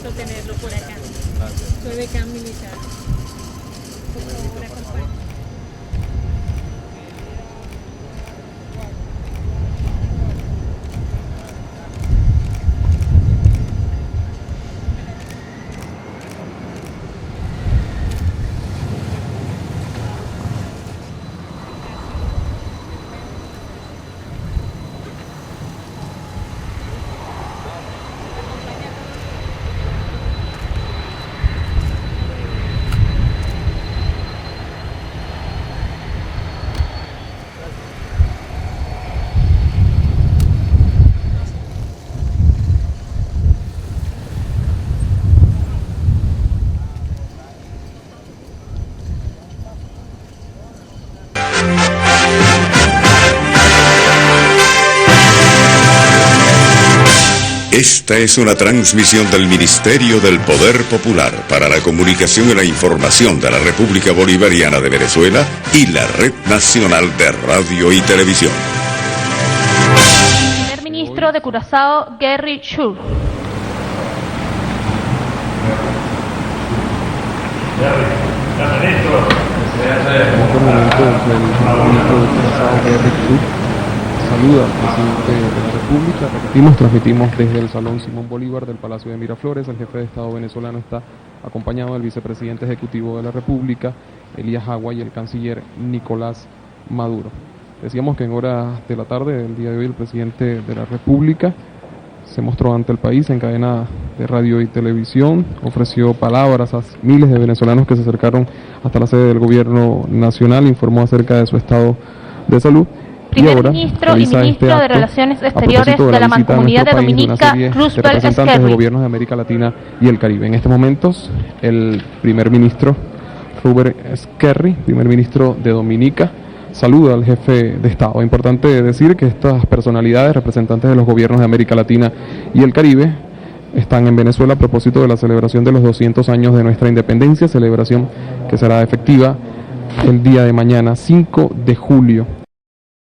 gusto tenerlo por acá. Gracias. Soy becán militar. Por favor, acompáñame. Esta es una transmisión del Ministerio del Poder Popular para la Comunicación y la Información de la República Bolivariana de Venezuela y la Red Nacional de Radio y Televisión. Primer ministro de Curazao, Gary Chu. En estos momentos el ministro de Curazao, Gary Chu, saluda al presidente de la República. Repetimos, transmitimos desde el Salón Simón Bolívar del Palacio de Miraflores. El jefe de Estado venezolano está acompañado del vicepresidente ejecutivo de la República, Elías Agua, y el canciller Nicolás Maduro. Decíamos que en horas de la tarde del día de hoy el presidente de la República se mostró ante el país en cadena de radio y televisión, ofreció palabras a miles de venezolanos que se acercaron hasta la sede del gobierno nacional, informó acerca de su estado de salud. Primer ministro y ministro de Relaciones Exteriores de la Mancomunidad de Dominica, Roosevelt representantes de gobiernos de América Latina y el Caribe. En estos momentos, el primer ministro Robert Skerry, primer ministro de Dominica, saluda al jefe de Estado. Es importante decir que estas personalidades, representantes de los gobiernos de América Latina y el Caribe, están en Venezuela a propósito de la celebración de los 200 años de nuestra independencia, celebración que será efectiva el día de mañana, 5 de julio.